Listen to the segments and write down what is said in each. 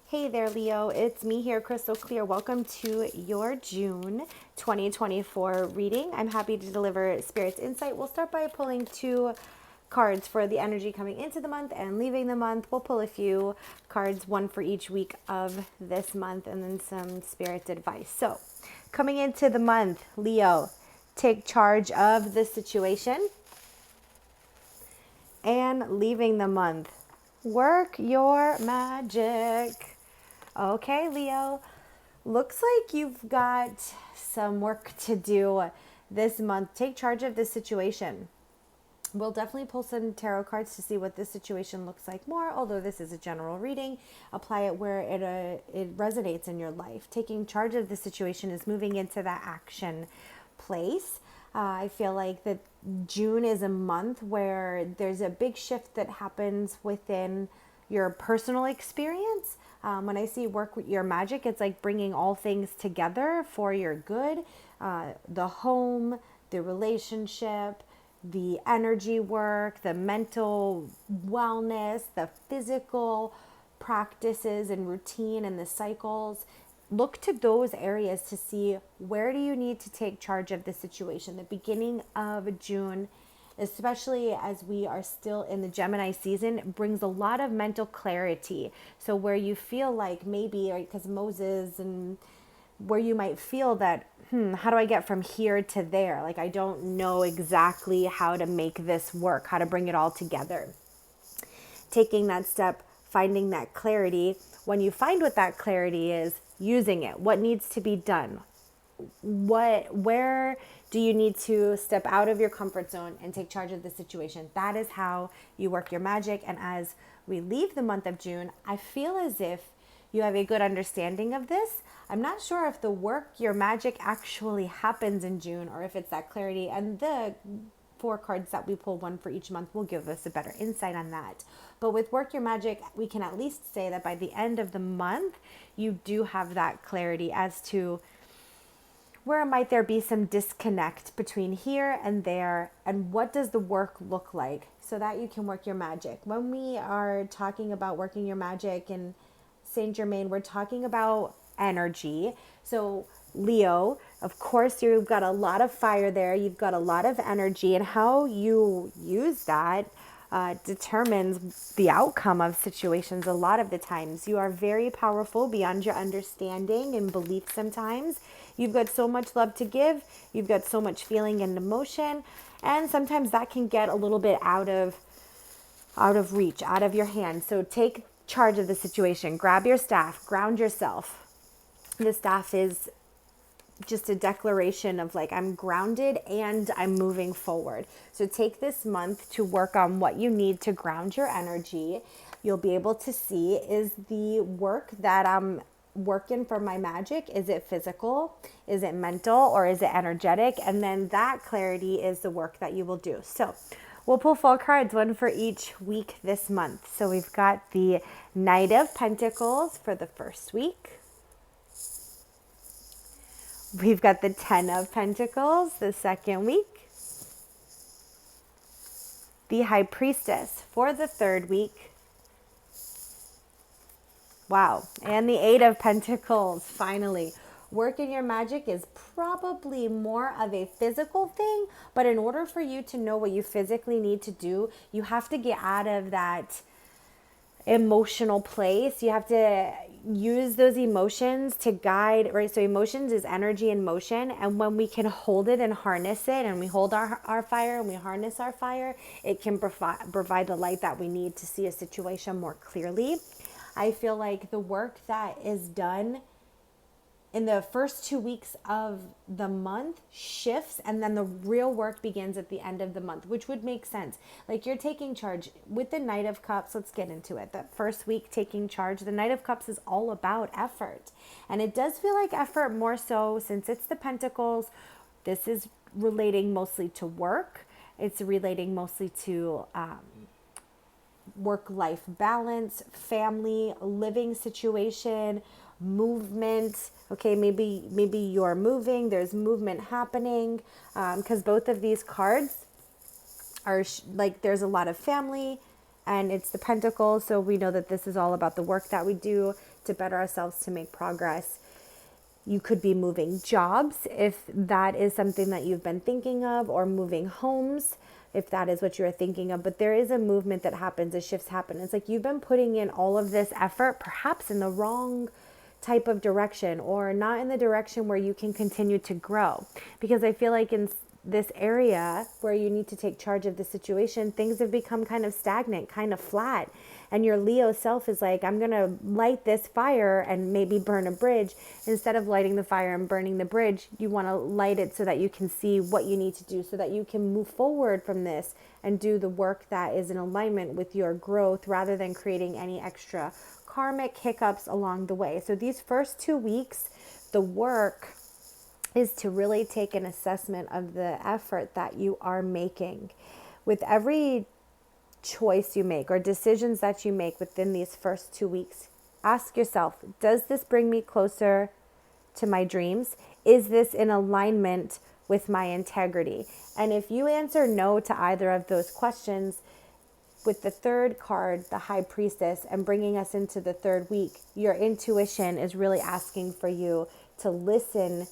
Hey there, Leo. It's me here, Krystal Clear. Welcome to your June 2024 reading. I'm happy to deliver Spirit's insight. We'll start by pulling two cards for the energy coming into the month and leaving the month. We'll pull a few cards, one for each week of this month, and then some Spirit's advice. So, coming into the month, Leo, take charge of the situation. And leaving the month, work your magic. Okay, Leo, looks like you've got some work to do this month. Take charge of this situation. We'll definitely pull some tarot cards to see what this situation looks like more, although this is a general reading. Apply it where it resonates in your life. Taking charge of the situation is moving into that action place. I feel like that June is a month where there's a big shift that happens within your personal experience. When I see work with your magic, it's like bringing all things together for your good. The home, the relationship, the energy work, the mental wellness, the physical practices and routine and the cycles. Look to those areas to see where do you need to take charge of the situation. The beginning of June, especially as we are still in the Gemini season, brings a lot of mental clarity. So where you feel like maybe, right, because Moses, and where you might feel that, how do I get from here to there? Like, I don't know exactly how to make this work, how to bring it all together. Taking that step, finding that clarity. When you find what that clarity is, using it. What needs to be done? Where do you need to step out of your comfort zone and take charge of the situation? That is how you work your magic. And as we leave the month of June, I feel as if you have a good understanding of this. I'm not sure if the work your magic actually happens in June or if it's that clarity. And the four cards that we pull, one for each month, will give us a better insight on that. But with Work Your Magic, we can at least say that by the end of the month, you do have that clarity as to where might there be some disconnect between here and there, and what does the work look like so that you can work your magic. When we are talking about working your magic in Saint Germain, we're talking about energy. So Leo, of course, you've got a lot of fire there. You've got a lot of energy, and how you use that determines the outcome of situations. A lot of the times you are very powerful beyond your understanding and belief. Sometimes you've got so much love to give, you've got so much feeling and emotion, and sometimes that can get a little bit out of reach, out of your hand. So take charge of the situation. Grab your staff, ground yourself. The staff is just a declaration of like, I'm grounded and I'm moving forward. So take this month to work on what you need to ground your energy. You'll be able to see, is the work that I'm working for my magic, is it physical, is it mental, or is it energetic? And then that clarity is the work that you will do. So we'll pull 4 cards, one for each week this month. So we've got the Knight of Pentacles for the first week. We've got the 10 of Pentacles the second week. The High Priestess for the third week. Wow. And the 8 of Pentacles, finally. Working your magic is probably more of a physical thing, but in order for you to know what you physically need to do, you have to get out of that emotional place. You have to use those emotions to guide, right? So emotions is energy in motion. And when we can hold it and harness it, and we hold our fire and we harness our fire, it can provide the light that we need to see a situation more clearly. I feel like the work that is done in the first 2 weeks of the month shifts, and then the real work begins at the end of the month, which would make sense. Like, you're taking charge with the Knight of Cups. Let's get into it. That first week taking charge, the Knight of Cups is all about effort. And it does feel like effort more so since it's the Pentacles. This is relating mostly to work. It's relating mostly to work-life balance, family, living situation, movement. Okay, maybe you're moving, there's movement happening, because both of these cards are like, there's a lot of family, and it's the Pentacles, so we know that this is all about the work that we do to better ourselves, to make progress. You could be moving jobs if that is something that you've been thinking of, or moving homes if that is what you're thinking of. But there is a movement that happens, as shifts happen. It's like you've been putting in all of this effort, perhaps in the wrong type of direction, or not in the direction where you can continue to grow. Because I feel like in this area where you need to take charge of the situation, things have become kind of stagnant, kind of flat. And your Leo self is like, I'm going to light this fire and maybe burn a bridge. Instead of lighting the fire and burning the bridge, you want to light it so that you can see what you need to do, so that you can move forward from this and do the work that is in alignment with your growth, rather than creating any extra karmic hiccups along the way. So these first 2 weeks, the work is to really take an assessment of the effort that you are making. With every choice you make, or decisions that you make within these first 2 weeks, ask yourself, does this bring me closer to my dreams? Is this in alignment with my integrity? And if you answer no to either of those questions, with the third card, the High Priestess, and bringing us into the third week, your intuition is really asking for you to listen,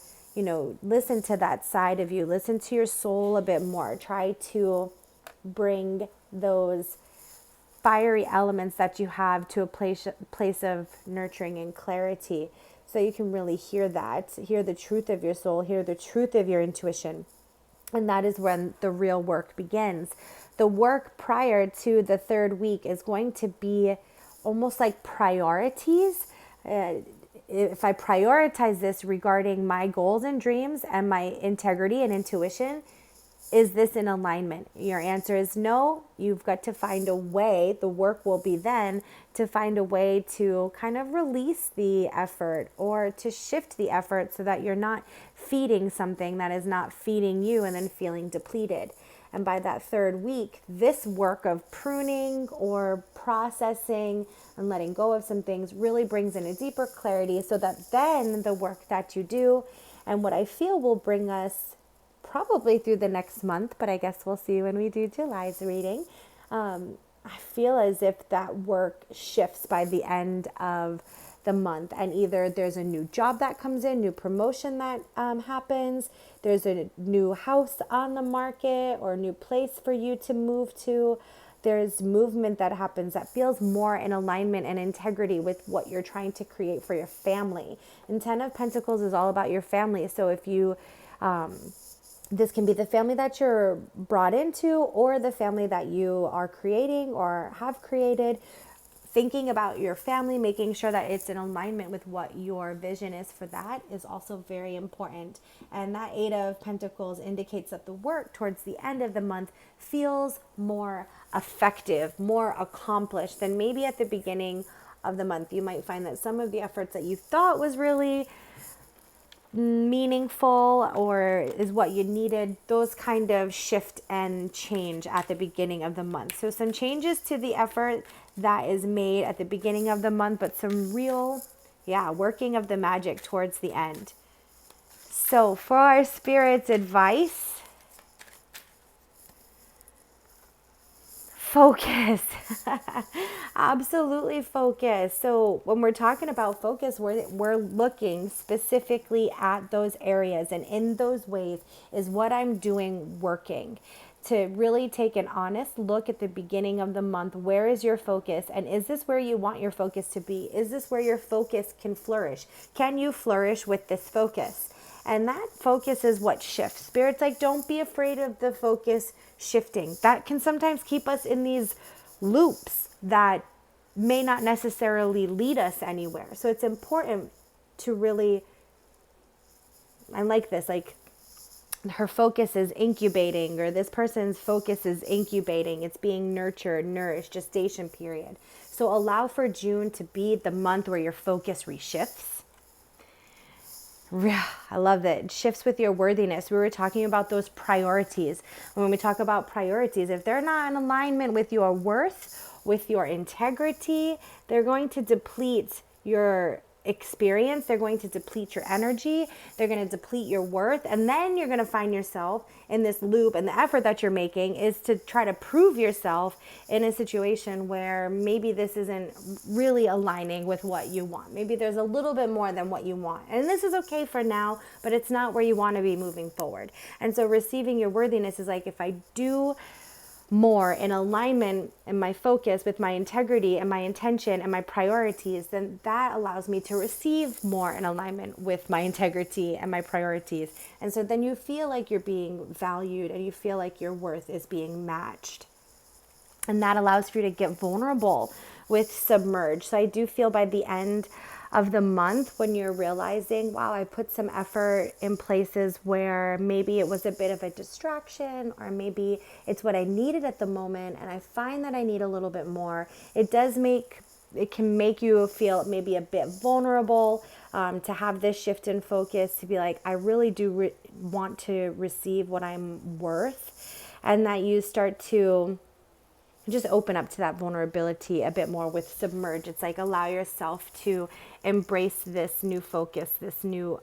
listen to that side of you, listen to your soul a bit more. Try to bring those fiery elements that you have to a place of nurturing and clarity, so you can really hear the truth of your soul, hear the truth of your intuition. And that is when the real work begins. The work prior to the third week is going to be almost like priorities. If I prioritize this regarding my goals and dreams and my integrity and intuition, is this in alignment? Your answer is no. You've got to find a way. The work will be then to find a way to kind of release the effort, or to shift the effort, so that you're not feeding something that is not feeding you and then feeling depleted. And by that third week, this work of pruning or processing and letting go of some things really brings in a deeper clarity, so that then the work that you do, and what I feel will bring us probably through the next month, but I guess we'll see when we do July's reading. I feel as if that work shifts by the end of the month, and either there's a new job that comes in, new promotion that happens, there's a new house on the market, or a new place for you to move to. There's movement that happens that feels more in alignment and integrity with what you're trying to create for your family. And 10 of Pentacles is all about your family. So if you this can be the family that you're brought into, or the family that you are creating or have created. Thinking about your family, making sure that it's in alignment with what your vision is for that, is also very important. And that 8 of Pentacles indicates that the work towards the end of the month feels more effective, more accomplished than maybe at the beginning of the month. You might find that some of the efforts that you thought was really meaningful or is what you needed, those kind of shift and change at the beginning of the month. So some changes to the effort that is made at the beginning of the month, but some real, working of the magic towards the end. So for our Spirit's advice, focus. Absolutely focus. So when we're talking about focus, we're looking specifically at those areas, and in those ways is what I'm doing working. To really take an honest look at the beginning of the month. Where is your focus? And is this where you want your focus to be? Is this where your focus can flourish? Can you flourish with this focus? And that focus is what shifts. Spirit's like, don't be afraid of the focus shifting. That can sometimes keep us in these loops that may not necessarily lead us anywhere. So it's important to really, I like this, like her focus is incubating, or this person's focus is incubating. It's being nurtured, nourished, gestation period. So allow for June to be the month where your focus reshifts. I love that. It shifts with your worthiness. We were talking about those priorities. When we talk about priorities, if they're not in alignment with your worth, with your integrity, they're going to deplete your experience, they're going to deplete your energy, they're going to deplete your worth, and then you're going to find yourself in this loop, and the effort that you're making is to try to prove yourself in a situation where maybe this isn't really aligning with what you want. Maybe there's a little bit more than what you want, and this is okay for now, but it's not where you want to be moving forward. And so receiving your worthiness is like, if I do more in alignment and my focus with my integrity and my intention and my priorities, then that allows me to receive more in alignment with my integrity and my priorities. And so then you feel like you're being valued and you feel like your worth is being matched. And that allows for you to get vulnerable with Submerge. So I do feel by the end of the month, when you're realizing, wow, I put some effort in places where maybe it was a bit of a distraction, or maybe it's what I needed at the moment, and I find that I need a little bit more. It can make you feel maybe a bit vulnerable, to have this shift in focus, to be like, I really do want to receive what I'm worth, and that you start to just open up to that vulnerability a bit more with Submerge. It's like, allow yourself to embrace this new focus, this new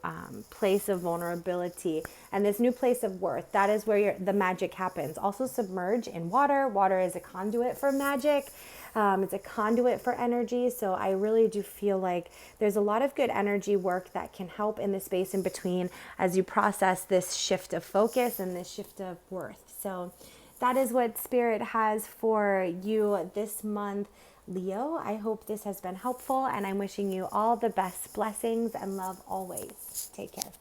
place of vulnerability, and this new place of worth. That is where the magic happens. Also submerge in water. Water is a conduit for magic. It's a conduit for energy. So I really do feel like there's a lot of good energy work that can help in the space in between as you process this shift of focus and this shift of worth. So that is what Spirit has for you this month, Leo. I hope this has been helpful, and I'm wishing you all the best blessings and love always. Take care.